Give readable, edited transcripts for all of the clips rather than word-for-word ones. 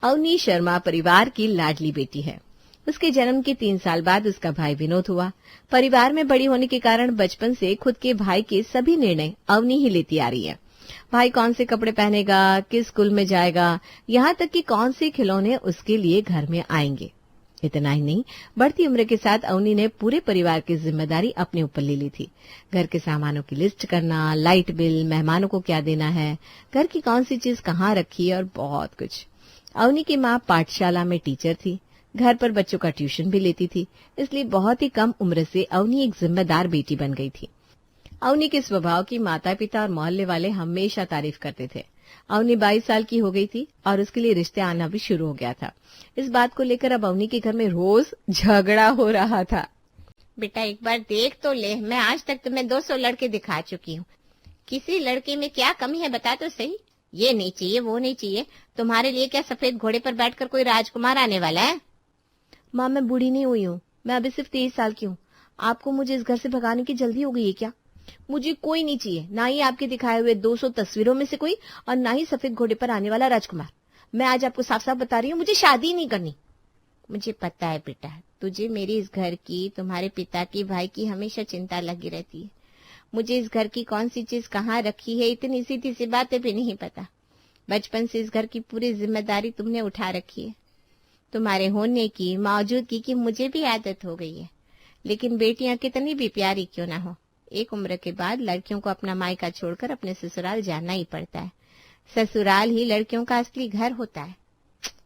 अवनी शर्मा परिवार की लाडली बेटी है। उसके जन्म के 3 साल बाद उसका भाई विनोद हुआ। परिवार में बड़ी होने के कारण बचपन से खुद के भाई के सभी निर्णय अवनी ही लेती आ रही है। भाई कौन से कपड़े पहनेगा, किस स्कूल में जाएगा, यहाँ तक कि कौन से खिलौने उसके लिए घर में आएंगे। इतना ही नहीं, बढ़ती उम्र के साथ अवनी ने पूरे परिवार की जिम्मेदारी अपने ऊपर ले ली थी। घर के सामानों की लिस्ट करना, लाइट बिल, मेहमानों को क्या देना है, घर की कौन सी चीज कहाँ रखी है और बहुत कुछ। अवनी की माँ पाठशाला में टीचर थी, घर पर बच्चों का ट्यूशन भी लेती थी, इसलिए बहुत ही कम उम्र से अवनी एक जिम्मेदार बेटी बन गई थी। अवनी के स्वभाव की माता पिता और मोहल्ले वाले हमेशा तारीफ करते थे। अवनी 22 साल की हो गई थी और उसके लिए रिश्ते आना भी शुरू हो गया था। इस बात को लेकर अब अवनी के घर में रोज झगड़ा हो रहा था। बेटा एक बार देख तो ले, मैं आज तक तुम्हें 200 लड़के दिखा चुकी हूँ। किसी लड़के में क्या कमी है बता तो सही। ये नहीं चाहिए, वो नहीं चाहिए। तुम्हारे लिए क्या सफेद घोड़े पर बैठकर कोई राजकुमार आने वाला है? माँ मैं बूढ़ी नहीं हुई हूँ, मैं अभी सिर्फ 23 साल की हूँ। आपको मुझे इस घर से भगाने की जल्दी हो गई है क्या? मुझे कोई नहीं चाहिए, ना ही आपके दिखाए हुए 200 तस्वीरों में से कोई, और ना ही सफेद घोड़े पर आने वाला राजकुमार। मैं आज आपको साफ साफ बता रही हूँ, मुझे शादी नहीं करनी। मुझे पता है बेटा, तुझे मेरी इस घर की, तुम्हारे पिता की, भाई की हमेशा चिंता लगी रहती है। मुझे इस घर की कौन सी चीज कहाँ रखी है इतनी सीधी सी बातें भी नहीं पता। बचपन से इस घर की पूरी जिम्मेदारी तुमने उठा रखी है। तुम्हारे होने की, मौजूदगी की मुझे भी आदत हो गई है। लेकिन बेटियां कितनी भी प्यारी क्यों ना हो, एक उम्र के बाद लड़कियों को अपना मायका छोड़कर अपने ससुराल जाना ही पड़ता है। ससुराल ही लड़कियों का असली घर होता है।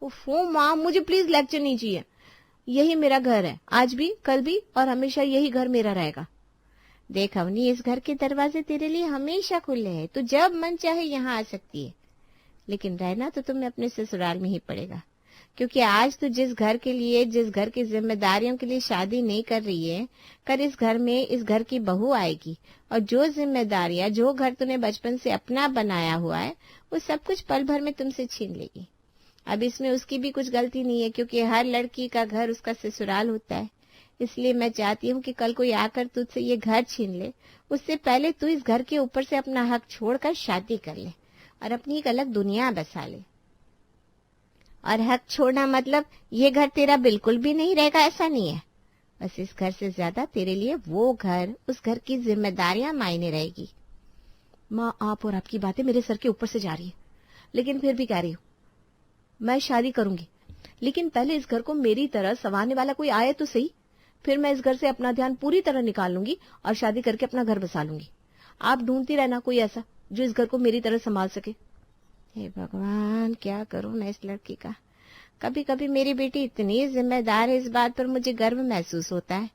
ओफो माँ, मुझे प्लीज लेक्चर नहीं चाहिए। यही मेरा घर है, आज भी, कल भी, और हमेशा यही घर मेरा रहेगा। देख अवनी, इस घर के दरवाजे तेरे लिए हमेशा खुले हैं। तू जब मन चाहे यहाँ आ सकती है, लेकिन रहना तो तुम्हें अपने ससुराल में ही पड़ेगा। क्योंकि आज तू जिस घर के लिए, जिस घर की जिम्मेदारियों के लिए शादी नहीं कर रही है, कर इस घर में इस घर की बहू आएगी, और जो जिम्मेदारियां, जो घर तूने बचपन से अपना बनाया हुआ है, वो सब कुछ पल भर में तुमसे छीन लेगी। अब इसमें उसकी भी कुछ गलती नहीं है, क्योंकि हर लड़की का घर उसका ससुराल होता है। इसलिए मैं चाहती हूँ कि कल कोई आकर तुझसे ये घर छीन ले, उससे पहले तू इस घर के ऊपर से अपना हक छोड़कर शादी कर ले और अपनी एक अलग दुनिया बसा ले। और हक छोड़ना मतलब ये घर तेरा बिल्कुल भी नहीं रहेगा, ऐसा नहीं है। बस इस घर से ज्यादा तेरे लिए वो घर, उस घर की जिम्मेदारियां मायने रहेगी। माँ, आप और आपकी बातें मेरे सर के ऊपर से जा रही है, लेकिन फिर भी कह रही हूँ, मैं शादी करूंगी, लेकिन पहले इस घर को मेरी तरह संवारने वाला कोई आए तो सही। फिर मैं इस घर से अपना ध्यान पूरी तरह निकाल लूंगी और शादी करके अपना घर बसा लूंगी। आप ढूंढती रहना कोई ऐसा जो इस घर को मेरी तरह संभाल सके। हे भगवान, क्या करूं मैं इस लड़की का। कभी कभी मेरी बेटी इतनी जिम्मेदार है, इस बात पर मुझे गर्व महसूस होता है।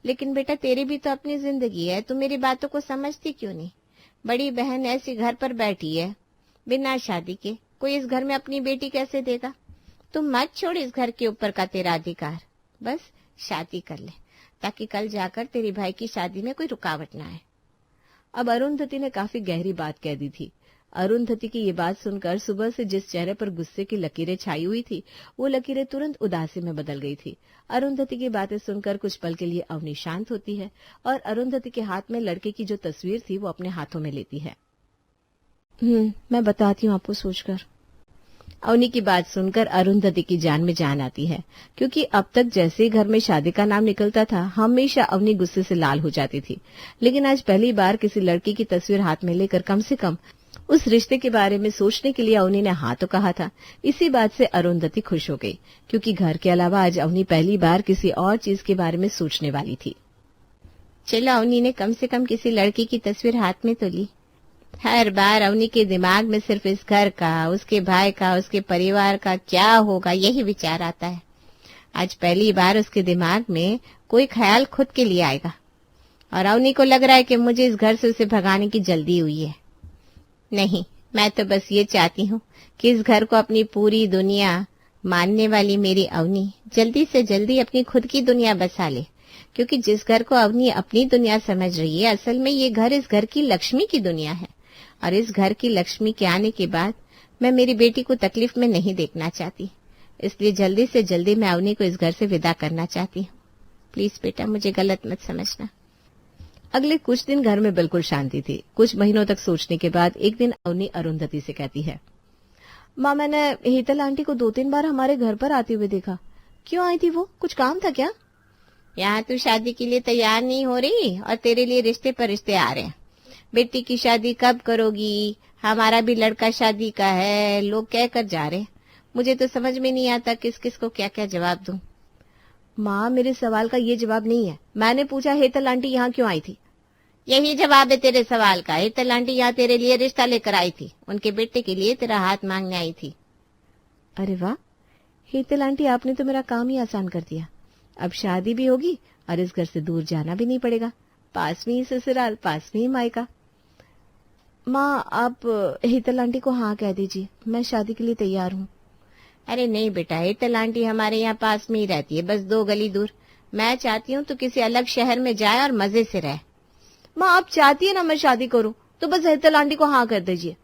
लेकिन बेटा, तेरी भी तो अपनी जिंदगी है, तू मेरी बातों को समझती क्यों नहीं? बड़ी बहन ऐसी घर पर बैठी है बिना शादी के, कोई इस घर में अपनी बेटी कैसे देगा? तुम मत छोड़ इस घर के ऊपर का तेरा अधिकार, बस शादी कर ले, ताकि कल जाकर तेरी भाई की शादी में कोई रुकावट ना आए। अब अरुंधति ने काफी गहरी बात कह दी थी। अरुंधति की ये बात सुनकर सुबह से जिस चेहरे पर गुस्से की लकीरें छाई हुई थी, वो लकीरें तुरंत उदासी में बदल गई थी। अरुंधति की बातें सुनकर कुछ पल के लिए अवनी शांत होती है और अरुंधति के हाथ में लड़के की जो तस्वीर थी वो अपने हाथों में लेती है। मैं बताती हूँ आपको सोचकर। अवनी की बात सुनकर अरुंधति की जान में जान आती है, क्योंकि अब तक जैसे ही घर में शादी का नाम निकलता था, हमेशा अवनी गुस्से से लाल हो जाती थी। लेकिन आज पहली बार किसी लड़की की तस्वीर हाथ में लेकर कम से कम उस रिश्ते के बारे में सोचने के लिए अवनी ने हाँ तो कहा था। इसी बात से अरुंधति खुश हो गई, क्योंकि घर के अलावा आज अवनी पहली बार किसी और चीज के बारे में सोचने वाली थी। चलो, अवनी ने कम से कम किसी लड़की की तस्वीर हाथ में तो ली। हर बार अवनी के दिमाग में सिर्फ इस घर का, उसके भाई का, उसके परिवार का क्या होगा, यही विचार आता है। आज पहली बार उसके दिमाग में कोई ख्याल खुद के लिए आएगा, और अवनी को लग रहा है कि मुझे इस घर से उसे भगाने की जल्दी हुई है। नहीं, मैं तो बस ये चाहती हूँ कि इस घर को अपनी पूरी दुनिया मानने वाली मेरी अवनी जल्दी से जल्दी अपनी खुद की दुनिया बसा ले। क्योंकि जिस घर को अवनी अपनी दुनिया समझ रही है, असल में ये घर इस घर की लक्ष्मी की दुनिया है। और इस घर की लक्ष्मी के आने के बाद मैं मेरी बेटी को तकलीफ में नहीं देखना चाहती। इसलिए जल्दी से जल्दी मैं अवनी को इस घर से विदा करना चाहती हूँ। प्लीज बेटा, मुझे गलत मत समझना। अगले कुछ दिन घर में बिल्कुल शांति थी। कुछ महीनों तक सोचने के बाद एक दिन अवनी अरुंधति से कहती है, माँ, मैंने हेतल आंटी को 2-3 बार हमारे घर पर आते हुए देखा। क्यों आई थी वो? कुछ काम था क्या? यहाँ तू शादी के लिए तैयार नहीं हो रही और तेरे लिए रिश्ते पर रिश्ते आ रहे हैं। बेटी की शादी कब करोगी? हमारा भी लड़का शादी का है, लोग कह कर जा रहे हैं। मुझे तो समझ में नहीं आता किस किस को क्या क्या जवाब दूं। माँ, मेरे सवाल का ये जवाब नहीं है। मैंने पूछा हेतल आंटी यहाँ क्यों आई थी। यही जवाब है तेरे सवाल का। हेतल आंटी यहाँ तेरे लिए रिश्ता लेकर आई थी, उनके बेटे के लिए तेरा हाथ मांगने आई थी। अरे वाह हेतल आंटी, आपने तो मेरा काम ही आसान कर दिया। अब शादी भी होगी और इस घर से दूर जाना भी नहीं पड़ेगा। पास में ही ससुराल, पास में ही मायका। माँ, आप हेतल आंटी को हाँ कह दीजिए, मैं शादी के लिए तैयार हूँ। अरे नहीं बेटा, हेतल आंटी हमारे यहाँ पास में ही रहती है, बस 2 गली दूर। मैं चाहती हूँ तो किसी अलग शहर में जाए और मजे से रहे। माँ, आप चाहती है ना मैं शादी करूँ, तो बस हेतल आंटी को हाँ कर दीजिए।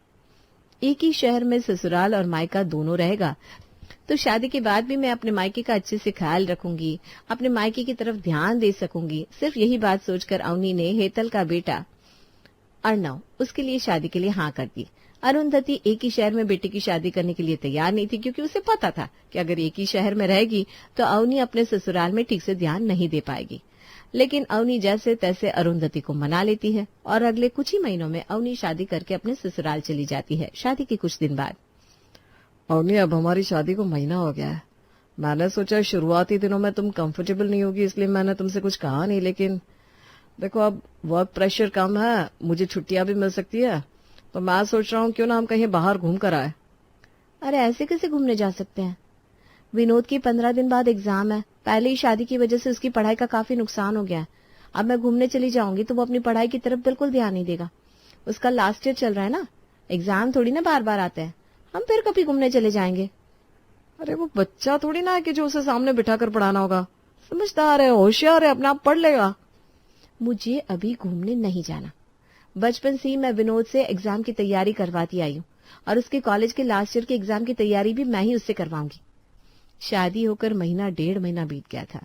एक ही शहर में ससुराल और मायका दोनों रहेगा तो शादी के बाद भी मैं अपने मायके का अच्छे से ख्याल रखूंगी, अपने मायके की तरफ ध्यान दे सकूंगी। सिर्फ यही बात सोचकर अवनी ने हेतल का बेटा अर्णव उसके लिए शादी के लिए हाँ कर दी। अरुंधति एक ही शहर में बेटे की शादी करने के लिए तैयार नहीं थी, क्योंकि उसे पता था कि अगर एक ही शहर में रहेगी तो अवनी अपने ससुराल में ठीक से ध्यान नहीं दे पाएगी। लेकिन अवनी जैसे तैसे अरुंधति को मना लेती है और अगले कुछ ही महीनों में अवनी शादी करके अपने ससुराल चली जाती है। शादी के कुछ दिन बाद, अवनी, अब हमारी शादी को महीना हो गया है। मैंने सोचा शुरुआती दिनों में तुम कंफर्टेबल नहीं होगी, इसलिए मैंने तुमसे कुछ कहा नहीं, लेकिन देखो अब वर्क प्रेशर कम है, मुझे छुट्टियां भी मिल सकती है, तो मैं सोच रहा हूँ क्यों ना हम कहीं बाहर घूम कर आए। अरे ऐसे कैसे घूमने जा सकते हैं? विनोद की 15 दिन बाद एग्जाम है। पहले ही शादी की वजह से उसकी पढ़ाई का काफी नुकसान हो गया है। अब मैं घूमने चली जाऊंगी तो वो अपनी पढ़ाई की तरफ बिल्कुल ध्यान नहीं देगा। उसका लास्ट ईयर चल रहा है ना, एग्जाम थोड़ी ना बार बार आते हैं। हम फिर कभी घूमने चले जाएंगे। अरे वो बच्चा थोड़ी ना है कि जो उसे सामने बिठा कर पढ़ाना होगा। समझदार है, होशियार है, अपने आप पढ़ लेगा। मुझे अभी घूमने नहीं जाना। बचपन से ही मैं विनोद से एग्जाम की तैयारी करवाती आई हूँ और उसके कॉलेज के लास्ट ईयर के एग्जाम की तैयारी भी मैं ही उससे करवाऊंगी। शादी होकर 1.5 महीना बीत गया था,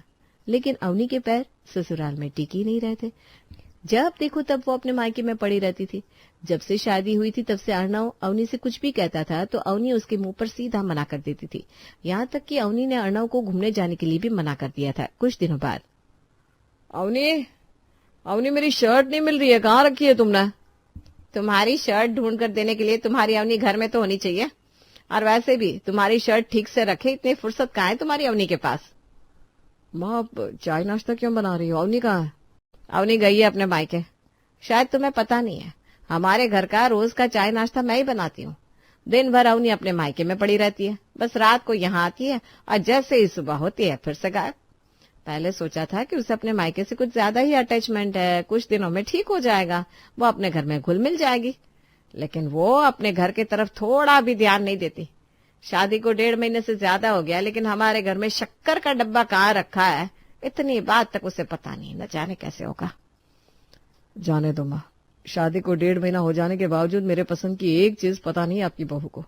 लेकिन अवनी के पैर ससुराल में टिक ही नहीं रहे थे। जब देखो तब वो अपने मायके में पड़ी रहती थी। जब से शादी हुई थी तब से अर्णव अवनी से कुछ भी कहता था तो अवनी उसके मुंह पर सीधा मना कर देती थी। यहाँ तक कि अवनी ने अर्णव को घूमने जाने के लिए भी मना कर दिया था। कुछ दिनों बाद, अवनी, अवनी, मेरी शर्ट नहीं मिल रही है, कहाँ रखी है तुमने? तुम्हारी शर्ट ढूंढ कर देने के लिए तुम्हारी अवनी घर में तो होनी चाहिए, और वैसे भी तुम्हारी शर्ट ठीक से रखे इतनी फुर्सत कहाँ है तुम्हारी अवनी के पास? माँ, अब चाय नाश्ता क्यों बना रही हो? अवनी कहाँ है? अवनी गई है अपने मायके। शायद तुम्हें पता नहीं है, हमारे घर का रोज का चाय नाश्ता मैं ही बनाती हूँ। दिन भर अवनी अपने मायके में पड़ी रहती है, बस रात को यहाँ आती है और जैसे ही सुबह होती है फिर से गायब। पहले सोचा था कि उसे अपने मायके से कुछ ज्यादा ही अटैचमेंट है, कुछ दिनों में ठीक हो जाएगा, वो अपने घर में घुल मिल जाएगी, लेकिन वो अपने घर की तरफ थोड़ा भी ध्यान नहीं देती। शादी को 1.5 महीने से ज्यादा हो गया, लेकिन हमारे घर में शक्कर का डब्बा कहाँ रखा है इतनी बात तक उसे पता नहीं। न जाने कैसे होगा। जाने दो माँ, शादी को 1.5 महीना हो जाने के बावजूद मेरे पसंद की एक चीज पता नहीं आपकी बहू को।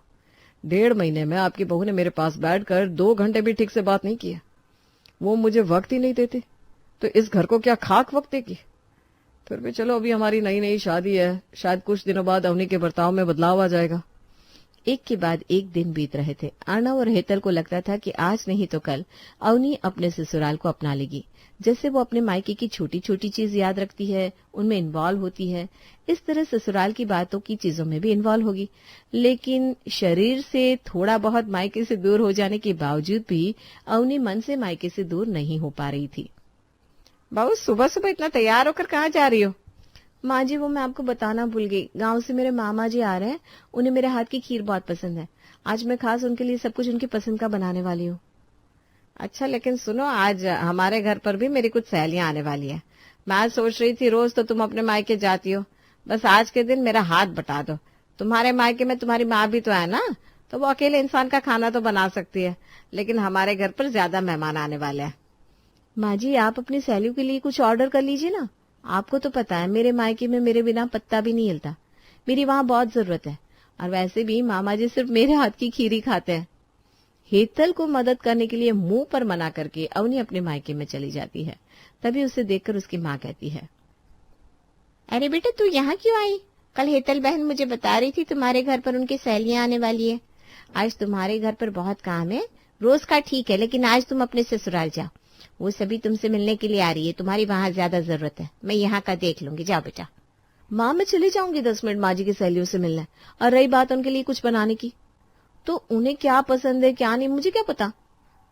1.5 महीने में आपकी बहू ने मेरे पास बैठकर 2 घंटे भी ठीक से बात नहीं किया। वो मुझे वक्त ही नहीं देती, तो इस घर को क्या खाक वक्त देगी? फिर भी चलो, अभी हमारी नई नई शादी है, शायद कुछ दिनों बाद अवनी के बर्ताव में बदलाव आ जाएगा। एक के बाद एक दिन बीत रहे थे। अर्णव और हेतल को लगता था कि आज नहीं तो कल अवनी अपने ससुराल को अपना लेगी। जैसे वो अपने मायके की छोटी छोटी चीज याद रखती है, उनमें इन्वॉल्व होती है, इस तरह ससुराल की बातों की चीजों में भी इन्वॉल्व होगी। लेकिन शरीर से थोड़ा बहुत मायके से दूर हो जाने के बावजूद भी अवनी मन से मायके से दूर नहीं हो पा रही थी। बहू, सुबह सुबह इतना तैयार होकर कहाँ जा रही हो? माँ जी, वो मैं आपको बताना भूल गई। गांव से मेरे मामा जी आ रहे हैं, उन्हें मेरे हाथ की खीर बहुत पसंद है। आज मैं खास उनके लिए सब कुछ उनकी पसंद का बनाने वाली हूँ। अच्छा, लेकिन सुनो, आज हमारे घर पर भी मेरी कुछ सहेलियां आने वाली है। मैं सोच रही थी रोज तो तुम अपने मायके जाती हो, बस आज के दिन मेरा हाथ बटा दो। तुम्हारे मायके में तुम्हारी माँ भी तो है ना, तो वो अकेले इंसान का खाना तो बना सकती है, लेकिन हमारे घर पर ज्यादा मेहमान आने वाले हैं। माँ जी, आप अपनी सहेलियों के लिए कुछ ऑर्डर कर लीजिए ना। आपको तो पता है मेरे मायके में मेरे बिना पत्ता भी नहीं हिलता। मेरी वहाँ बहुत जरूरत है, और वैसे भी मामा जी सिर्फ मेरे हाथ की खीर ही खाते हैं। हेतल को मदद करने के लिए मुंह पर मना करके अवनी अपने मायके में चली जाती है। तभी उसे देखकर उसकी माँ कहती है, अरे बेटा, तू यहाँ क्यों आई? कल हेतल बहन मुझे बता रही थी तुम्हारे घर पर उनकी सहेलियां आने वाली है। आज तुम्हारे घर पर बहुत काम है, रोज का ठीक है, लेकिन आज तुम अपने ससुराल जाओ। वो सभी तुमसे मिलने के लिए आ रही है, तुम्हारी वहां ज्यादा जरूरत है। मैं यहाँ का देख लूंगी, जाओ बेटा। माँ मैं चली जाऊंगी 10 मिनट माँ जी की सहेलियों से मिलने। और रही बात उनके लिए कुछ बनाने की, तो उन्हें क्या पसंद है क्या नहीं मुझे क्या पता।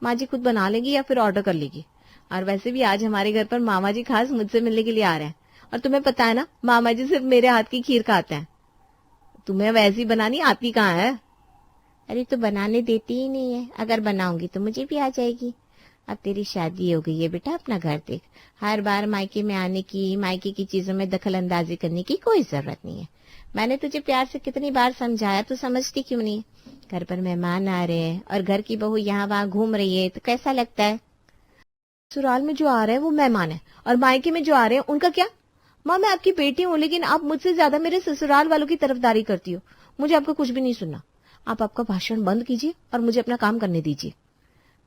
माँ जी खुद बना लेंगी या फिर ऑर्डर कर लेगी। और वैसे भी आज हमारे घर पर मामा जी खास मुझसे मिलने के लिए आ रहे हैं। और तुम्हें पता है ना, मामा जी सिर्फ मेरे हाथ की खीर खाते हैं। तुम्हें वैसी बनानी आती कहाँ है? अरे तो बनाने देती ही नहीं है, अगर बनाऊंगी तो मुझे भी आ जाएगी। अब तेरी शादी हो गई है बेटा, अपना घर देख। हर बार मायके में आने की, मायके की चीजों में दखल अंदाजी करने की कोई जरूरत नहीं है। मैंने तुझे प्यार से कितनी बार समझाया, तो समझती क्यों नहीं? घर पर मेहमान आ रहे हैं और घर की बहू यहाँ वहाँ घूम रही है, तो कैसा लगता है? ससुराल में जो आ रहे हैं वो मेहमान है, और मायके में जो आ रहे हैं उनका क्या? माँ मैं आपकी बेटी हूँ, लेकिन आप मुझसे ज्यादा मेरे ससुराल वालों की तरफदारी करती हो। मुझे आपका कुछ भी नहीं सुनना। आप आपका भाषण बंद कीजिए और मुझे अपना काम करने दीजिए।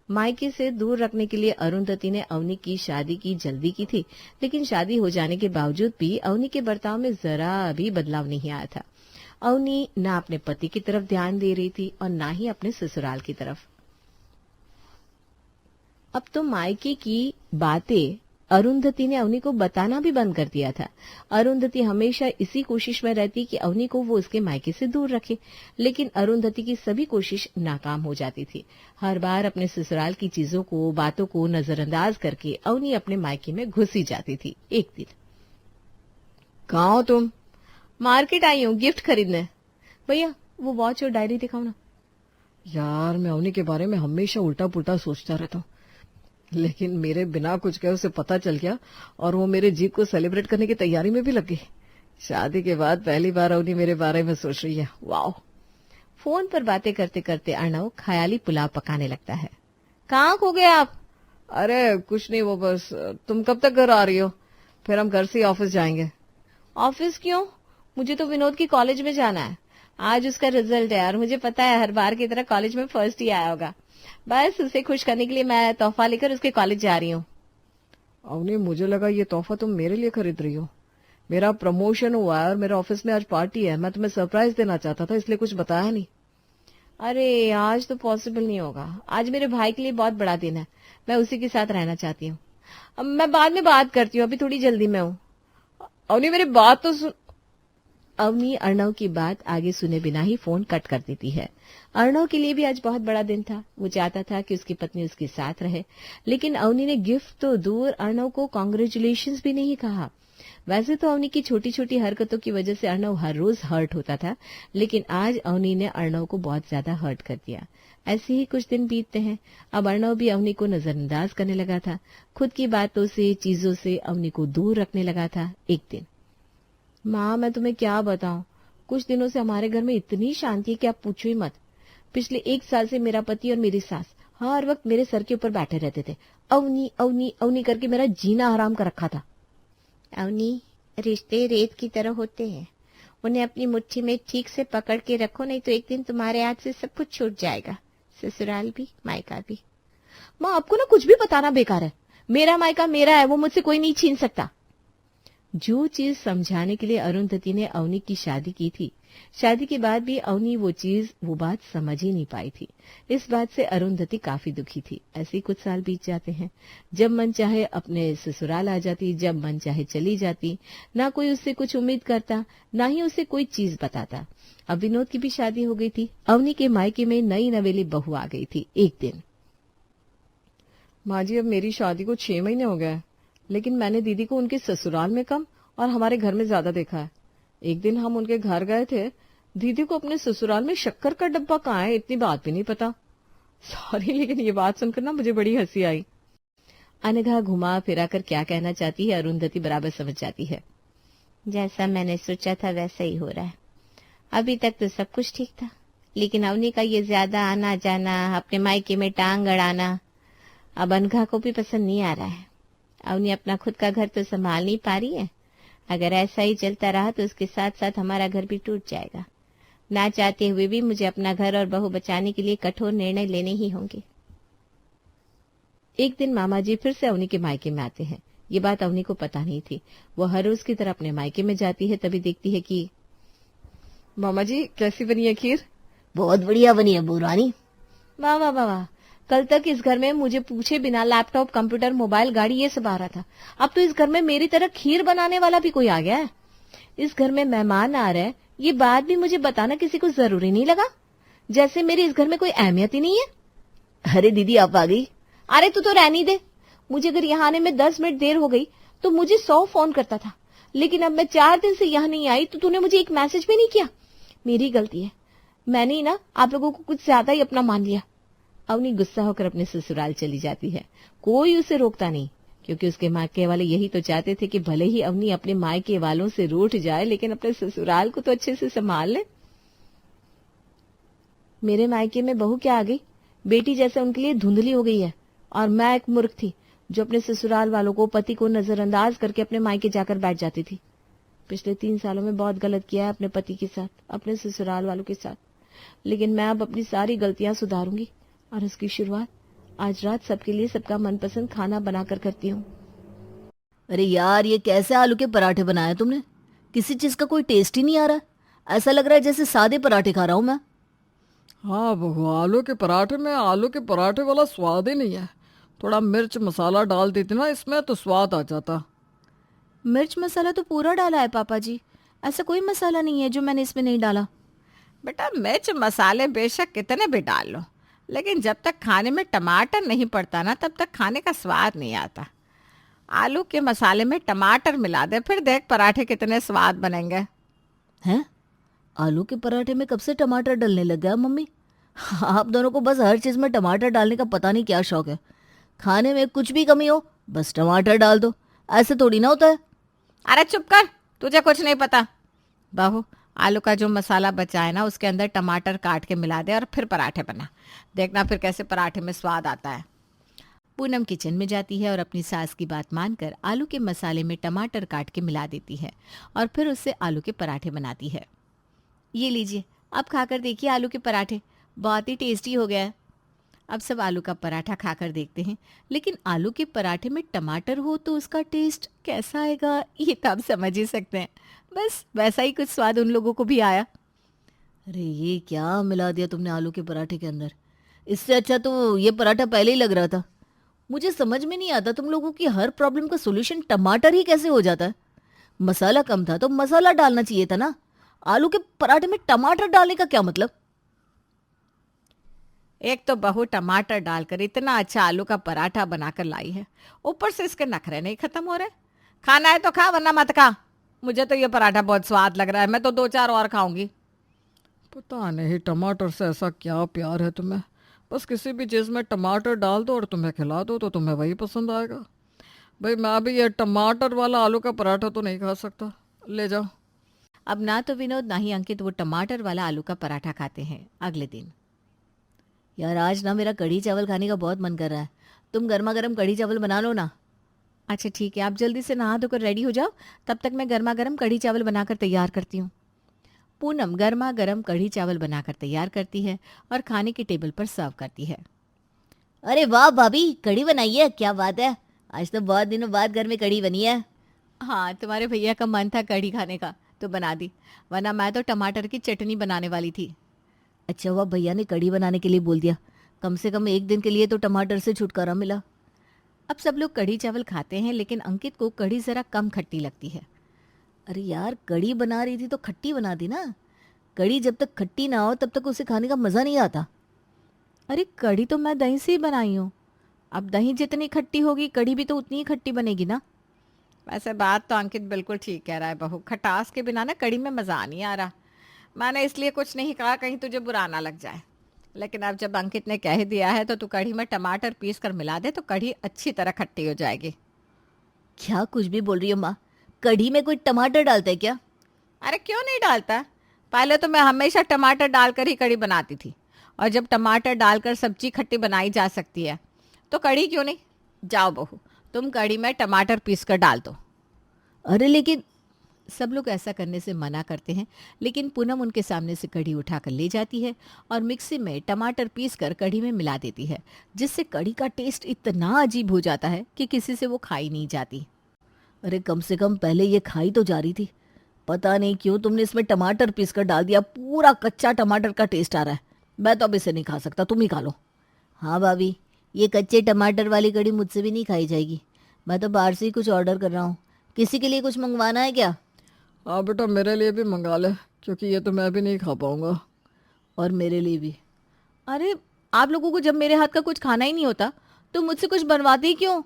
मायके से दूर रखने के लिए अरुंधति ने अवनी की शादी की जल्दी की थी, लेकिन शादी हो जाने के बावजूद भी अवनी के बर्ताव में जरा भी बदलाव नहीं आया था। अवनी न अपने पति की तरफ ध्यान दे रही थी और न ही अपने ससुराल की तरफ। अब तो मायके की बातें अरुंधति ने अवनी को बताना भी बंद कर दिया था। अरुंधति हमेशा इसी कोशिश में रहती कि अवनी को वो उसके मायके से दूर रखे, लेकिन अरुंधति की सभी कोशिश नाकाम हो जाती थी। हर बार अपने ससुराल की चीजों को, बातों को नजरअंदाज करके अवनी अपने मायके में घुसी जाती थी। एक दिन, कहाँ हो तुम? मार्केट आई हूँ गिफ्ट खरीदने। भैया वो वॉच और डायरी दिखाओ ना। यार मैं अवनी के बारे में हमेशा उल्टा पुल्टा सोचता रहता हूँ, लेकिन मेरे बिना कुछ कहे उसे पता चल गया और वो मेरे जीत को सेलिब्रेट करने की तैयारी में भी लग गई। शादी के बाद पहली बार अवनी मेरे बारे में सोच रही है। वाह। फोन पर बातें करते करते अर्णव ख्याली पुलाव पकाने लगता है। कहाँ खो गए आप? अरे कुछ नहीं, वो बस। तुम कब तक घर आ रही हो? फिर हम घर से ही ऑफिस जाएंगे। ऑफिस क्यों? मुझे तो विनोद की कॉलेज में जाना है। आज उसका रिजल्ट है और मुझे पता है हर बार की तरह कॉलेज में फर्स्ट ही आया होगा। बस उसे खुश करने के लिए मैं तोहफा लेकर उसके कॉलेज जा रही हूँ। अवनी मुझे लगा ये तोहफा तुम मेरे लिए खरीद रही हो। मेरा प्रमोशन हुआ है और मेरे ऑफिस में आज पार्टी है। मैं तुम्हें सरप्राइज देना चाहता था, इसलिए कुछ बताया नहीं। अरे आज तो पॉसिबल नहीं होगा। आज मेरे भाई के लिए बहुत बड़ा दिन है, मैं उसी के साथ रहना चाहती हूँ। अब मैं बाद में बात करती हूँ, अभी थोड़ी जल्दी में हूँ। अवनी मेरी बात तो सुन। अवनी अर्णव की बात आगे सुने बिना ही फोन कट कर देती है। अर्णव के लिए भी आज बहुत बड़ा दिन था। वो चाहता था कि उसकी पत्नी उसके साथ रहे, लेकिन अवनी ने गिफ्ट तो दूर अर्णव को कांग्रेचुलेशंस भी नहीं कहा। वैसे तो अवनी की छोटी छोटी हरकतों की वजह से अर्णव हर रोज हर्ट होता था, लेकिन आज अवनी ने अर्णव को बहुत ज्यादा हर्ट कर दिया। ऐसे ही कुछ दिन बीतते हैं। अब अर्णव भी अवनी को नजरअंदाज करने लगा था, खुद की बातों से, चीजों से अवनी को दूर रखने लगा था। एक दिन, माँ मैं तुम्हें क्या बताऊं, कुछ दिनों से हमारे घर में इतनी शांति है कि आप पूछो ही मत। पिछले 1 साल से मेरा पति और मेरी सास हर वक्त मेरे सर के ऊपर बैठे रहते थे। अवनी अवनी अवनी करके मेरा जीना हराम कर रखा था। अवनी, रिश्ते रेत की तरह होते हैं, उन्हें अपनी मुट्ठी में ठीक से पकड़ के रखो, नहीं तो एक दिन तुम्हारे हाथ से सब कुछ छूट जाएगा, ससुराल भी मायका भी। माँ आपको ना कुछ भी बताना बेकार है। मेरा मायका मेरा है, वो मुझसे कोई नहीं छीन सकता। जो चीज समझाने के लिए अरुंधति ने अवनी की शादी की थी, शादी के बाद भी अवनी वो बात समझ ही नहीं पाई थी। इस बात से अरुंधति काफी दुखी थी। ऐसे कुछ साल बीत जाते हैं। जब मन चाहे अपने ससुराल आ जाती, जब मन चाहे चली जाती। ना कोई उससे कुछ उम्मीद करता, ना ही उसे कोई चीज बताता। अब विनोद की भी शादी हो गई थी। अवनी के मायके में नई नवेली बहू आ गई थी। एक दिन, माँ जी अब मेरी शादी को 6 महीने हो गए, लेकिन मैंने दीदी को उनके ससुराल में कम और हमारे घर में ज्यादा देखा है। एक दिन हम उनके घर गए थे, दीदी को अपने ससुराल में शक्कर का डब्बा कहाँ है इतनी बात भी नहीं पता। सॉरी, लेकिन ये बात सुनकर ना मुझे बड़ी हंसी आई। अनघा घुमा फिरा कर क्या कहना चाहती है अरुंधति बराबर समझ जाती है। जैसा मैंने सोचा था वैसा ही हो रहा है। अभी तक तो सब कुछ ठीक था, लेकिन अवनी का ये ज्यादा आना जाना, अपने मायके में टांग अड़ाना, अब अनघा को भी पसंद नहीं आ रहा है। अवनी अपना खुद का घर तो संभाल नहीं पा रही है। अगर ऐसा ही चलता रहा तो उसके साथ साथ हमारा घर भी टूट जाएगा। ना चाहते हुए भी मुझे अपना घर और बहू बचाने के लिए कठोर निर्णय लेने ही होंगे। एक दिन मामा जी फिर से अवनी के मायके में आते हैं। ये बात अवनी को पता नहीं थी। वो हर रोज की तरह अपने मायके में जाती है, तभी देखती है कि मामा जी कैसी बनी है खीर। बहुत बढ़िया बनी है बुरानी। वाह वाह वाह वाह। कल तक इस घर में मुझे पूछे बिना लैपटॉप, कंप्यूटर, मोबाइल, गाड़ी ये सब आ रहा था। अब तो इस घर में मेरी तरह खीर बनाने वाला भी कोई आ गया है। इस घर में मेहमान आ रहे हैं, ये बात भी मुझे बताना किसी को जरूरी नहीं लगा, जैसे मेरी इस घर में कोई अहमियत ही नहीं है। अरे दीदी आप आ गई। अरे तू तो रहने दे। मुझे अगर यहाँ आने में 10 मिनट देर हो गई तो मुझे 100 फोन करता था, लेकिन अब मैं 4 दिन से यहाँ नहीं आई तो तूने मुझे एक मैसेज भी नहीं किया। मेरी गलती है, मैंने ना आप लोगों को कुछ ज्यादा ही अपना मान लिया। अवनी गुस्सा होकर अपने ससुराल चली जाती है। कोई उसे रोकता नहीं, क्योंकि उसके मायके वाले यही तो चाहते थे कि भले ही अवनी अपने मायके वालों से रूठ जाए, लेकिन अपने ससुराल को तो अच्छे से संभाल ले। मेरे मायके में बहू क्या आ गई, बेटी जैसे उनके लिए धुंधली हो गई है, और मैं एक मूर्ख थी जो अपने ससुराल वालों को, पति को नजरअंदाज करके अपने मायके जाकर बैठ जाती थी। पिछले 3 सालों में बहुत गलत किया है अपने पति के साथ, अपने ससुराल वालों के साथ, लेकिन मैं अब अपनी सारी गलतियां सुधारूंगी और उसकी शुरुआत आज रात सबके लिए सबका मनपसंद खाना बनाकर करती हूँ। अरे यार ये कैसे आलू के पराठे बनाए तुमने? किसी चीज का कोई टेस्ट ही नहीं आ रहा। ऐसा लग रहा है जैसे सादे पराठे खा रहा हूं मैं। हाँ बहू, आलू के पराठे में आलू के पराठे वाला स्वाद ही नहीं है। थोड़ा मिर्च मसाला डाल देती ना इसमें तो स्वाद आ जाता। मिर्च मसाला तो पूरा डाला है पापा जी, ऐसा कोई मसाला नहीं है जो मैंने इसमें नहीं डाला। बेटा मिर्च मसाले बेशक कितने भी डाल लो, लेकिन जब तक खाने में टमाटर नहीं पड़ता ना तब तक खाने का स्वाद नहीं आता। आलू के मसाले में टमाटर मिला दे, फिर देख पराठे कितने स्वाद बनेंगे। हैं? आलू के पराठे में कब से टमाटर डलने लग गया मम्मी? आप दोनों को बस हर चीज में टमाटर डालने का पता नहीं क्या शौक है। खाने में कुछ भी कमी हो बस टमाटर डाल दो, ऐसे थोड़ी ना होता है। अरे चुप कर, तुझे कुछ नहीं पता। बहू आलू का जो मसाला बचा है ना उसके अंदर टमाटर काट के मिला दे और फिर पराठे बना, देखना फिर कैसे पराठे में स्वाद आता है। पूनम किचन में जाती है और अपनी सास की बात मानकर आलू के मसाले में टमाटर काट के मिला देती है और फिर उससे आलू के पराठे बनाती है। ये लीजिए, आप खाकर देखिए आलू के पराठे, बहुत ही टेस्टी हो गया है। अब सब आलू का पराठा खाकर देखते हैं, लेकिन आलू के पराठे में टमाटर हो तो उसका टेस्ट कैसा आएगा ये तो आप समझ ही सकते हैं। बस वैसा ही कुछ स्वाद उन लोगों को भी आया। अरे ये क्या मिला दिया तुमने आलू के पराठे के अंदर? इससे अच्छा तो ये पराठा पहले ही लग रहा था। मुझे समझ में नहीं आता तुम लोगों की हर प्रॉब्लम का सोल्यूशन टमाटर ही कैसे हो जाता है। मसाला कम था तो मसाला डालना चाहिए था ना, आलू के पराठे में टमाटर डालने का क्या मतलब? एक तो बहू टमाटर डालकर इतना अच्छा आलू का पराठा बनाकर लाई है, ऊपर से इसके नखरे नहीं खत्म हो रहे। खाना है तो खा वरना मत खा। मुझे तो ये पराठा बहुत स्वाद लग रहा है, मैं तो 2-4 और खाऊंगी। पता नहीं टमाटर से ऐसा क्या प्यार है तुम्हें, बस किसी भी चीज़ में टमाटर डाल दो और तुम्हें खिला दो तो तुम्हें वही पसंद आएगा। भाई मैं भी ये टमाटर वाला आलू का पराठा तो नहीं खा सकता, ले जाओ। अब ना तो विनोद ना ही अंकित वो टमाटर वाला आलू का पराठा खाते हैं। अगले दिन, यार आज ना मेरा कढ़ी चावल खाने का बहुत मन कर रहा है, तुम गर्मा गर्म कढ़ी चावल बना लो ना। अच्छा ठीक है, आप जल्दी से नहा धोकर रेडी हो जाओ, तब तक मैं गर्मा गर्म कढ़ी चावल बनाकर तैयार करती हूँ। पूनम गर्मा गर्म कढ़ी चावल बनाकर तैयार करती है और खाने के टेबल पर सर्व करती है। अरे वाह भाभी, कढ़ी बनाई है, क्या बात है। आज तो बहुत दिनों बाद घर में कढ़ी बनी है। हाँ, तुम्हारे भैया का मन था कढ़ी खाने का तो बना दी, वरना मैं तो टमाटर की चटनी बनाने वाली थी। अच्छा हुआ भैया ने कढ़ी बनाने के लिए बोल दिया, कम से कम एक दिन के लिए तो टमाटर से छुटकारा मिला। अब सब लोग कढ़ी चावल खाते हैं, लेकिन अंकित को कढ़ी जरा कम खट्टी लगती है। अरे यार कढ़ी बना रही थी तो खट्टी बना दी ना, कढ़ी जब तक खट्टी ना हो तब तक उसे खाने का मजा नहीं आता। अरे कढ़ी तो मैं दही से ही बनाई हूँ, अब दही जितनी खट्टी होगी कढ़ी भी तो उतनी ही खट्टी बनेगी ना। वैसे बात तो अंकित बिल्कुल ठीक कह रहा है बहू, खटास के बिना ना कढ़ी में मज़ा नहीं आ रहा। मैंने इसलिए कुछ नहीं कहा कहीं तुझे बुरा ना लग जाए, लेकिन अब जब अंकित ने कह दिया है तो तू कढ़ी में टमाटर पीस कर मिला दे तो कढ़ी अच्छी तरह खट्टी हो जाएगी। क्या कुछ भी बोल रही हो माँ, कढ़ी में कोई टमाटर डालता है क्या? अरे क्यों नहीं डालता, पहले तो मैं हमेशा टमाटर डालकर ही कढ़ी बनाती थी, और जब टमाटर डालकर सब्जी खट्टी बनाई जा सकती है तो कढ़ी क्यों नहीं। जाओ बहू, तुम कढ़ी में टमाटर पीस कर डाल दो। अरे लेकिन सब लोग ऐसा करने से मना करते हैं, लेकिन पूनम उनके सामने से कढ़ी उठाकर ले जाती है और मिक्सी में टमाटर पीस कर कढ़ी में मिला देती है, जिससे कढ़ी का टेस्ट इतना अजीब हो जाता है कि किसी से वो खाई नहीं जाती। अरे कम से कम पहले ये खाई तो जा रही थी, पता नहीं क्यों तुमने इसमें टमाटर पीस कर डाल दिया, पूरा कच्चा टमाटर का टेस्ट आ रहा है। मैं तो अब इसे नहीं खा सकता, तुम ही खा लो। हाँ भाभी, ये कच्चे टमाटर वाली कड़ी मुझसे भी नहीं खाई जाएगी। मैं तो बाहर से ही कुछ ऑर्डर कर रहा हूँ। किसी के लिए कुछ मंगवाना है क्या? हाँ बेटा, मेरे लिए भी मंगा ले, क्योंकि ये तो मैं भी नहीं खा पाऊंगा। और मेरे लिए भी। अरे आप लोगों को जब मेरे हाथ का कुछ खाना ही नहीं होता तो मुझसे कुछ बनवाते ही क्यों?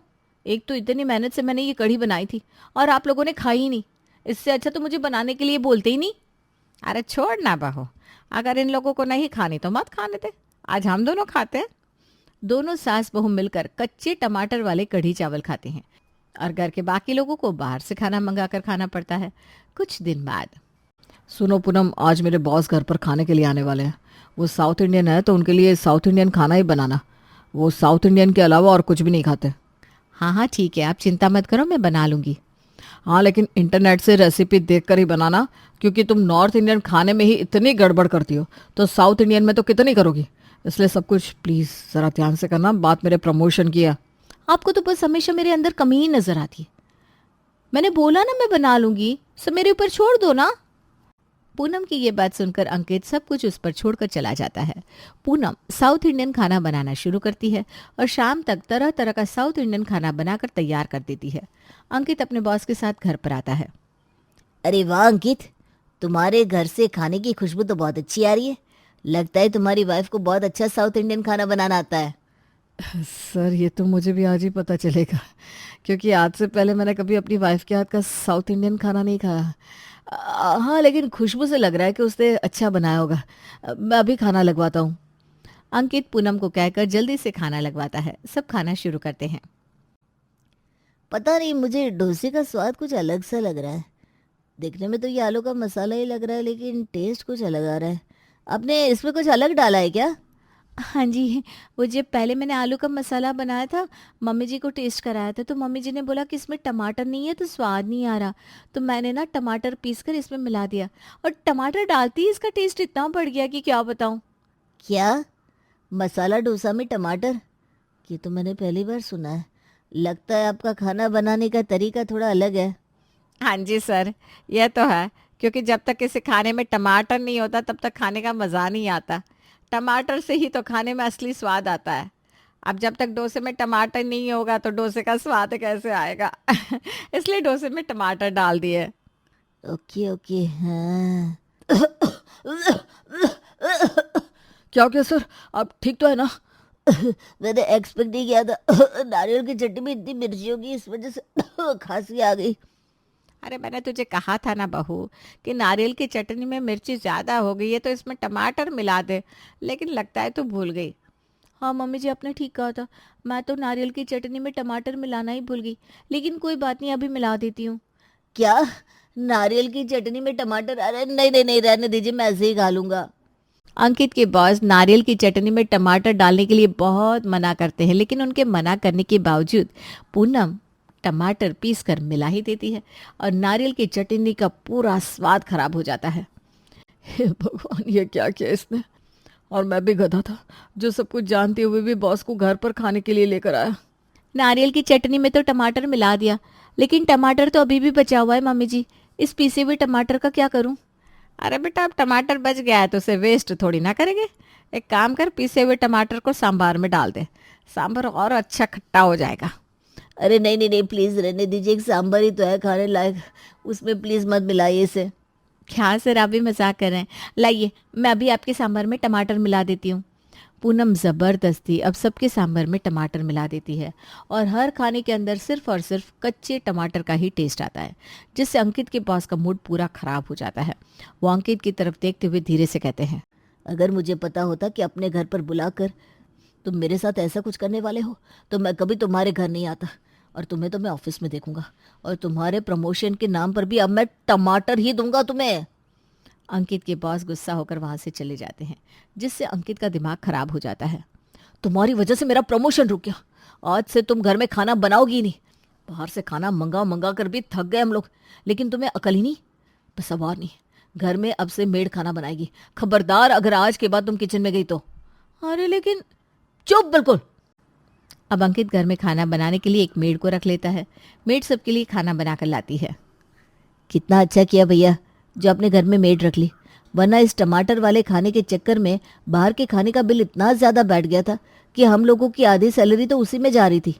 एक तो इतनी मेहनत से मैंने ये कढ़ी बनाई थी और आप लोगों ने खाई ही नहीं। इससे अच्छा तो मुझे बनाने के लिए बोलते ही नहीं। अरे छोड़ ना बहू, अगर इन लोगों को नहीं खानी तो मत खाने दे, आज हम दोनों खाते हैं। दोनों सास बहू मिलकर कच्चे टमाटर वाले कढ़ी चावल खाते हैं और घर के बाकी लोगों को बाहर से खाना मंगाकर खाना पड़ता है। कुछ दिन बाद, सुनो पूनम, आज मेरे बॉस घर पर खाने के लिए आने वाले हैं। वो साउथ इंडियन है, तो उनके लिए साउथ इंडियन खाना ही बनाना। वो साउथ इंडियन के अलावा और कुछ भी नहीं खाते। हाँ हाँ ठीक है, आप चिंता मत करो, मैं बना लूंगी। हाँ, लेकिन इंटरनेट से रेसिपी देखकर ही बनाना, क्योंकि तुम नॉर्थ इंडियन खाने में ही इतनी गड़बड़ करती हो, तो साउथ इंडियन में तो कितनी करोगी। इसलिए सब कुछ प्लीज़ ज़रा ध्यान से करना। बात मेरे प्रमोशन की है। आपको तो बस हमेशा मेरे अंदर कमी ही नजर आती है। मैंने बोला ना मैं बना लूंगी, सब मेरे ऊपर छोड़ दो ना। पूनम की ये बात सुनकर अंकित सब कुछ उस पर छोड़कर चला जाता है। पूनम साउथ इंडियन खाना बनाना शुरू करती है और शाम तक तरह तरह का साउथ इंडियन खाना बनाकर तैयार कर देती है। अंकित अपने बॉस के साथ घर पर आता है। अरे वाह अंकित, तुम्हारे घर से खाने की खुशबू तो बहुत अच्छी आ रही है। लगता है तुम्हारी वाइफ को बहुत अच्छा साउथ इंडियन खाना बनाना आता है। सर, ये तो मुझे भी आज ही पता चलेगा, क्योंकि आज से पहले मैंने कभी अपनी वाइफ के हाथ का साउथ इंडियन खाना नहीं खाया। हाँ, लेकिन खुशबू से लग रहा है कि उसने अच्छा बनाया होगा। मैं अभी खाना लगवाता हूँ। अंकित पूनम को कहकर जल्दी से खाना लगवाता है। सब खाना शुरू करते हैं। पता नहीं, मुझे डोसे का स्वाद कुछ अलग सा लग रहा है। देखने में तो ये आलू का मसाला ही लग रहा है, लेकिन टेस्ट कुछ अलग आ रहा है। आपने इसमें कुछ अलग डाला है क्या? हाँ जी, वो जब पहले मैंने आलू का मसाला बनाया था, मम्मी जी को टेस्ट कराया था, तो मम्मी जी ने बोला कि इसमें टमाटर नहीं है तो स्वाद नहीं आ रहा। तो मैंने ना टमाटर पीस कर इसमें मिला दिया और टमाटर डालती ही इसका टेस्ट इतना बढ़ गया कि क्या बताऊँ। क्या मसाला डोसा में टमाटर? ये तो मैंने पहली बार सुना है। लगता है आपका खाना बनाने का तरीका थोड़ा अलग है। हाँ जी सर, यह तो है, क्योंकि जब तक किसी खाने में टमाटर नहीं होता तब तक खाने का मज़ा नहीं आता। टमाटर से ही तो खाने में असली स्वाद आता है। अब जब तक डोसे में टमाटर नहीं होगा तो डोसे का स्वाद कैसे आएगा? इसलिए डोसे में टमाटर डाल दिए। ओके ओके, हाँ। क्या हो गया सर, आप ठीक तो है ना? मैंने एक्सपेक्ट नहीं किया था नारियल की चटनी में इतनी मिर्ची होगी, इस वजह से खांसी आ गई। अरे मैंने तुझे कहा था ना बहू कि नारियल की चटनी में मिर्ची ज़्यादा हो गई है तो इसमें टमाटर मिला दे, लेकिन लगता है तू भूल गई। हाँ मम्मी जी, आपने ठीक कहा था, मैं तो नारियल की चटनी में टमाटर मिलाना ही भूल गई, लेकिन कोई बात नहीं, अभी मिला देती हूँ। क्या नारियल की चटनी में टमाटर? अरे नहीं नहीं नहीं, रहने दीजिए, मैं ऐसे ही खा लूंगा। अंकित के बॉस नारियल की चटनी में टमाटर डालने के लिए बहुत मना करते हैं, लेकिन उनके मना करने के बावजूद पूनम टमाटर पीस कर मिला ही देती है और नारियल की चटनी का पूरा स्वाद खराब हो जाता है। हे भगवान, ये क्या किया इसने? और मैं भी गधा था जो सब कुछ जानते हुए भी बॉस को घर पर खाने के लिए लेकर आया। नारियल की चटनी में तो टमाटर मिला दिया, लेकिन टमाटर तो अभी भी बचा हुआ है मम्मी जी, इस पीसे हुए टमाटर का क्या करूं? अरे बेटा, अब टमाटर बच गया है तो उसे वेस्ट थोड़ी ना करेंगे। एक काम कर, पीसे हुए टमाटर को सांभर में डाल दे, सांभर और अच्छा खट्टा हो जाएगा। अरे नहीं नहीं नहीं, प्लीज रहने दीजिए, एक सांभर ही तो है खाने लायक, उसमें प्लीज मत मिलाइए इसे। क्या सर, आप भी मजाक कर रहे हैं? लाइए, मैं अभी आपके सांभर में टमाटर मिला देती हूँ। पूनम ज़बरदस्ती अब सबके सांभर में टमाटर मिला देती है और हर खाने के अंदर सिर्फ और सिर्फ कच्चे टमाटर का ही टेस्ट आता है, जिससे अंकित के बॉस का मूड पूरा खराब हो जाता है। वो अंकित की तरफ देखते हुए धीरे से कहते हैं, अगर मुझे पता होता कि अपने घर पर बुलाकर तुम मेरे साथ ऐसा कुछ करने वाले हो तो मैं कभी तुम्हारे घर नहीं आता, और तुम्हें तो मैं ऑफिस में देखूंगा, और तुम्हारे प्रमोशन के नाम पर भी अब मैं टमाटर ही दूंगा तुम्हें। अंकित के बॉस गुस्सा होकर वहां से चले जाते हैं, जिससे अंकित का दिमाग खराब हो जाता है। तुम्हारी वजह से मेरा प्रमोशन रुक गया, आज से तुम घर में खाना बनाओगी नहीं। बाहर से खाना मंगा मंगा कर भी थक गए हम लोग, लेकिन तुम्हें अकल ही नहीं। बस अब और नहीं, घर में अब से मेड खाना बनाएगी। खबरदार अगर आज के बाद तुम किचन में गई तो। अरे लेकिन, चुप बिल्कुल। अब अंकित घर में खाना बनाने के लिए एक मेड को रख लेता है। मेड सबके लिए खाना बनाकर लाती है। कितना अच्छा किया भैया जो अपने घर में मेड रख ली, वरना इस टमाटर वाले खाने के चक्कर में बाहर के खाने का बिल इतना ज्यादा बैठ गया था कि हम लोगों की आधी सैलरी तो उसी में जा रही थी।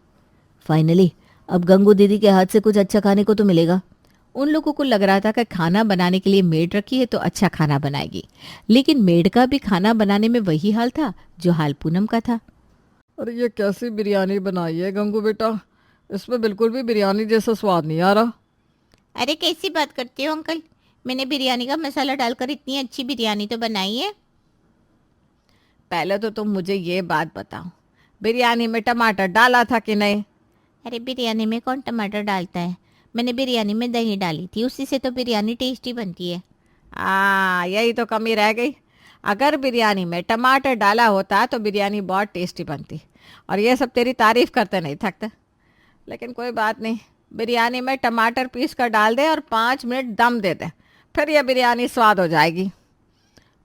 फाइनली अब गंगू दीदी के हाथ से कुछ अच्छा खाने को तो मिलेगा। उन लोगों को लग रहा था कि खाना बनाने के लिए मेड रखी है तो अच्छा खाना बनाएगी, लेकिन मेड का भी खाना बनाने में वही हाल था जो हाल पूनम का था। अरे ये कैसी बिरयानी बनाई है गंगू बेटा, इसमें बिल्कुल भी बिरयानी जैसा स्वाद नहीं आ रहा। अरे कैसी बात करते हो अंकल, मैंने बिरयानी का मसाला डालकर इतनी अच्छी बिरयानी तो बनाई है। पहले तो तुम मुझे ये बात बताओ, बिरयानी में टमाटर डाला था कि नहीं? अरे बिरयानी में कौन टमाटर डालता है, मैंने बिरयानी में दही डाली थी, उसी से तो बिरयानी टेस्टी बनती है। यही तो कमी रह गई। अगर बिरयानी में टमाटर डाला होता तो बिरयानी बहुत टेस्टी बनती, और ये सब तेरी तारीफ करते नहीं थकते। लेकिन कोई बात नहीं, बिरयानी में टमाटर पीस कर डाल दे और 5 मिनट दम दे दे, फिर यह बिरयानी स्वाद हो जाएगी।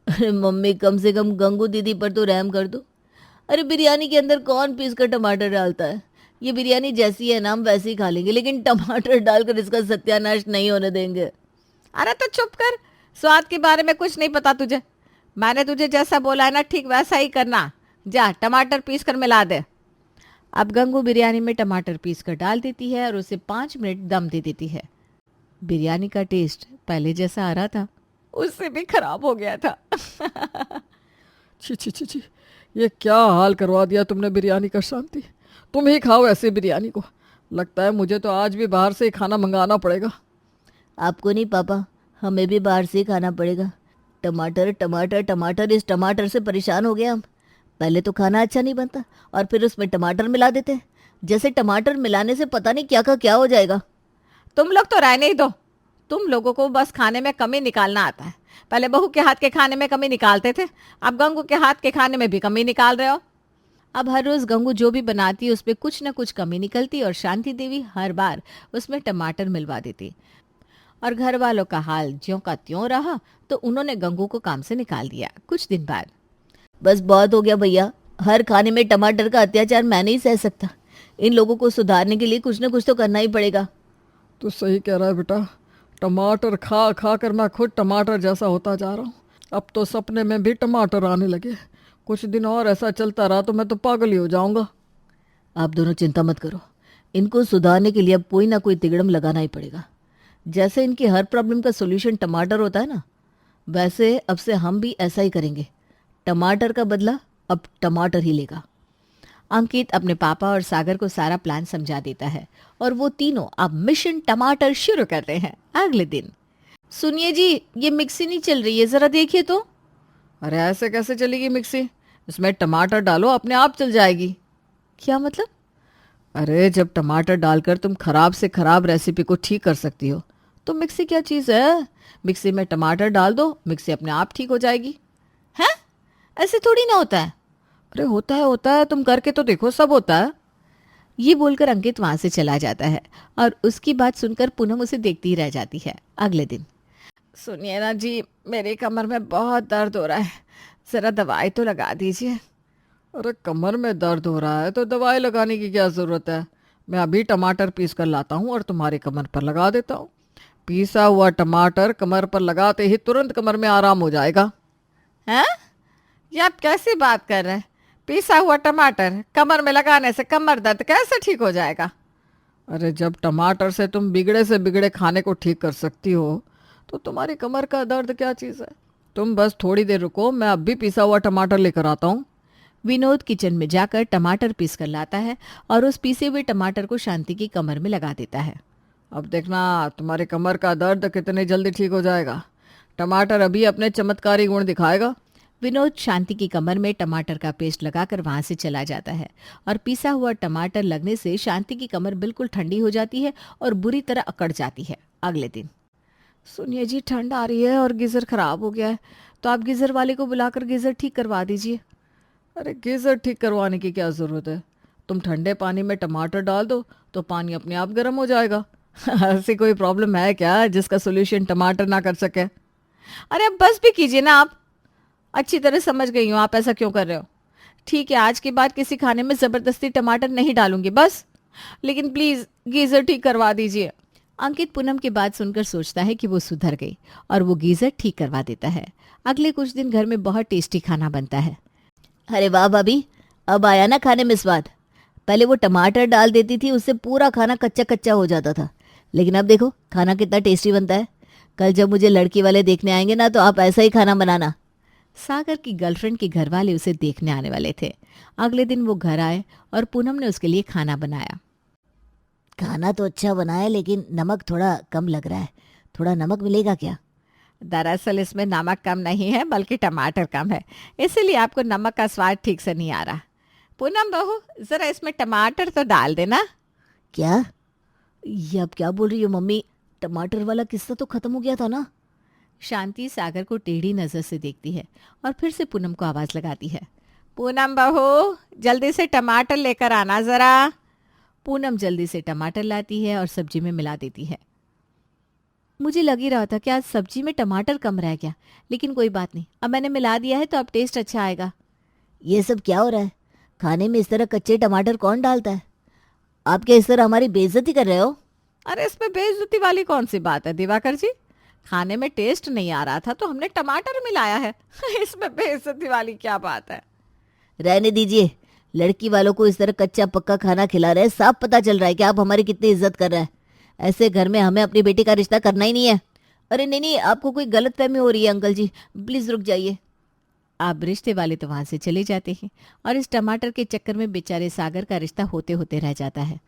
अरे मम्मी कम से कम गंगू दीदी पर तो रहम कर दो। अरे बिरयानी के अंदर कौन पीस कर टमाटर डालता है, ये बिरयानी जैसी है ना हम वैसे ही खा लेंगे, लेकिन टमाटर डालकर इसका सत्यानाश नहीं होने देंगे। अरे तो चुप कर, स्वाद के बारे में कुछ नहीं पता तुझे। मैंने तुझे जैसा बोला है ना ठीक वैसा ही करना। जा टमाटर पीस कर मिला दे। अब गंगू बिरयानी में टमाटर पीस कर डाल देती है और उसे 5 मिनट दम दे देती है। बिरयानी का टेस्ट पहले जैसा आ रहा था, उससे भी खराब हो गया था। छी छी छी छी, ये क्या हाल करवा दिया तुमने बिरयानी का शांति। तुम ही खाओ ऐसे बिरयानी को, लगता है मुझे तो आज भी बाहर से ही खाना मंगाना पड़ेगा। आपको नहीं पापा, हमें भी बाहर से ही खाना पड़ेगा। टमाटर टमाटर टमाटर, इस टमाटर से परेशान हो गए हम। पहले तो खाना अच्छा नहीं बनता और फिर उसमें टमाटर मिला देते हैं, जैसे टमाटर मिलाने से पता नहीं क्या का क्या हो जाएगा। तुम लोग तो रहने ही दो, तुम लोगों को बस खाने में कमी निकालना आता है। पहले बहू के हाथ के खाने में कमी निकालते थे, अब गंगू के हाथ के खाने में भी कमी निकाल रहे हो। अब हर रोज गंगू जो भी बनाती उसमें कुछ न कुछ कमी निकलती और शांति देवी हर बार उसमें टमाटर मिलवा देती। और घर वालों का हाल ज्यों का त्यों रहा तो उन्होंने गंगू को काम से निकाल दिया। कुछ दिन बाद, बस बहुत हो गया भैया, हर खाने में टमाटर का अत्याचार मैं नहीं सह सकता। इन लोगों को सुधारने के लिए कुछ न कुछ तो करना ही पड़ेगा। तो सही कह रहा है बेटा, टमाटर खा खा कर मैं खुद टमाटर जैसा होता जा रहा हूँ। अब तो सपने में भी टमाटर आने लगे। कुछ दिन और ऐसा चलता रहा तो मैं तो पागल ही हो जाऊंगा। आप दोनों चिंता मत करो, इनको सुधारने के लिए अब कोई ना कोई तिगड़म लगाना ही पड़ेगा। जैसे इनकी हर प्रॉब्लम का सोल्यूशन टमाटर होता है ना, वैसे अब से हम भी ऐसा ही करेंगे। टमाटर का बदला अब टमाटर ही लेगा। अंकित अपने पापा और सागर को सारा प्लान समझा देता है और वो तीनों अब मिशन टमाटर शुरू करते हैं। अगले दिन, सुनिए जी, ये मिक्सी नहीं चल रही है, जरा देखिए तो। अरे ऐसे कैसे चलेगी मिक्सी, इसमें टमाटर डालो अपने आप चल जाएगी। क्या मतलब? अरे जब टमाटर डालकर तुम खराब से खराब रेसिपी को ठीक कर सकती हो तो मिक्सी क्या चीज़ है। मिक्सी में टमाटर डाल दो, मिक्सी अपने आप ठीक हो जाएगी। हैं? ऐसे थोड़ी ना होता है। अरे होता है, तुम करके तो देखो, सब होता है। ये बोलकर अंकित वहां से चला जाता है और उसकी बात सुनकर पूनम उसे देखती ही रह जाती है। अगले दिन, सुनिए ना जी, मेरी कमर में बहुत दर्द हो रहा है, जरा दवाई तो लगा दीजिए। अरे कमर में दर्द हो रहा है तो दवाई लगाने की क्या ज़रूरत है। मैं अभी टमाटर पीस कर लाता हूँ और तुम्हारी कमर पर लगा देता हूँ। पीसा हुआ टमाटर कमर पर लगाते ही तुरंत कमर में आराम हो जाएगा। हैं? ये आप कैसी बात कर रहे हैं? पीसा हुआ टमाटर कमर में लगाने से कमर दर्द कैसे ठीक हो जाएगा? अरे जब टमाटर से तुम बिगड़े से बिगड़े खाने को ठीक कर सकती हो तो तुम्हारी कमर का दर्द क्या चीज़ है। तुम बस थोड़ी देर रुको, मैं अब भी पीसा हुआ टमाटर लेकर आता हूँ। विनोद किचन में जाकर टमाटर पीस कर लाता है और उस पीसे हुए टमाटर को शांति की कमर में लगा देता है। अब देखना तुम्हारे कमर का दर्द कितने जल्दी ठीक हो जाएगा। टमाटर अभी अपने चमत्कारी गुण दिखाएगा। विनोद शांति की कमर में टमाटर का पेस्ट लगाकर वहां से चला जाता है और पीसा हुआ टमाटर लगने से शांति की कमर बिल्कुल ठंडी हो जाती है और बुरी तरह अकड़ जाती है। अगले दिन, सुनिए जी, ठंड आ रही है और गीज़र खराब हो गया है, तो आप गीज़र वाले को बुलाकर गीज़र ठीक करवा दीजिए। अरे गीज़र ठीक करवाने की क्या ज़रूरत है, तुम ठंडे पानी में टमाटर डाल दो तो पानी अपने आप गर्म हो जाएगा। ऐसी कोई प्रॉब्लम है क्या जिसका सोल्यूशन टमाटर ना कर सके? अरे अब बस भी कीजिए ना आप। अच्छी तरह समझ गई हूँ आप ऐसा क्यों कर रहे हो। ठीक है, आज के बाद किसी खाने में ज़बरदस्ती टमाटर नहीं डालूंगी बस, लेकिन प्लीज़ गीज़र ठीक करवा दीजिए। अंकित पूनम की बात सुनकर सोचता है कि वो सुधर गई और वो गीजर ठीक करवा देता है। अगले कुछ दिन घर में बहुत टेस्टी खाना बनता है। अरे वाह भाभी, अब आया ना खाने में स्वाद। पहले वो टमाटर डाल देती थी, उससे पूरा खाना कच्चा कच्चा हो जाता था, लेकिन अब देखो खाना कितना टेस्टी बनता है। कल जब मुझे लड़की वाले देखने आएंगे ना, तो आप ऐसा ही खाना बनाना। सागर की गर्लफ्रेंड के घर वाले उसे देखने आने वाले थे। अगले दिन वो घर आए और पूनम ने उसके लिए खाना बनाया। खाना तो अच्छा बना है, लेकिन नमक थोड़ा कम लग रहा है। थोड़ा नमक मिलेगा क्या? दरअसल इसमें नमक कम नहीं है, बल्कि टमाटर कम है, इसीलिए आपको नमक का स्वाद ठीक से नहीं आ रहा। पूनम बहू, जरा इसमें टमाटर तो डाल देना। क्या? ये अब क्या बोल रही हो मम्मी? टमाटर वाला किस्सा तो खत्म हो गया था ना। शांति सागर को टेढ़ी नजर से देखती है और फिर से पूनम को आवाज लगाती है। पूनम बहू, जल्दी से टमाटर लेकर आना जरा। पूनम जल्दी से टमाटर लाती है और सब्जी में मिला देती है। मुझे लग ही रहा था कि आज सब्जी में टमाटर कम रह गया, लेकिन कोई बात नहीं, अब मैंने मिला दिया है तो अब टेस्ट अच्छा आएगा। ये सब क्या हो रहा है? खाने में इस तरह कच्चे टमाटर कौन डालता है? आप क्या इस तरह हमारी बेइज्जती कर रहे हो? अरे इसमें बेइज्जती वाली कौन सी बात है दिवाकर जी? खाने में टेस्ट नहीं आ रहा था तो हमने टमाटर मिलाया है। इसमें बेइज्जती वाली क्या बात है? रहने दीजिए। लड़की वालों को इस तरह कच्चा पक्का खाना खिला रहे हैं, साफ पता चल रहा है कि आप हमारी कितनी इज्जत कर रहे हैं। ऐसे घर में हमें अपनी बेटी का रिश्ता करना ही नहीं है। अरे नहीं नहीं, आपको कोई गलतफहमी हो रही है अंकल जी, प्लीज रुक जाइए। अब रिश्ते वाले तो वहां से चले जाते हैं और इस टमाटर के चक्कर में बेचारे सागर का रिश्ता होते होते रह जाता है।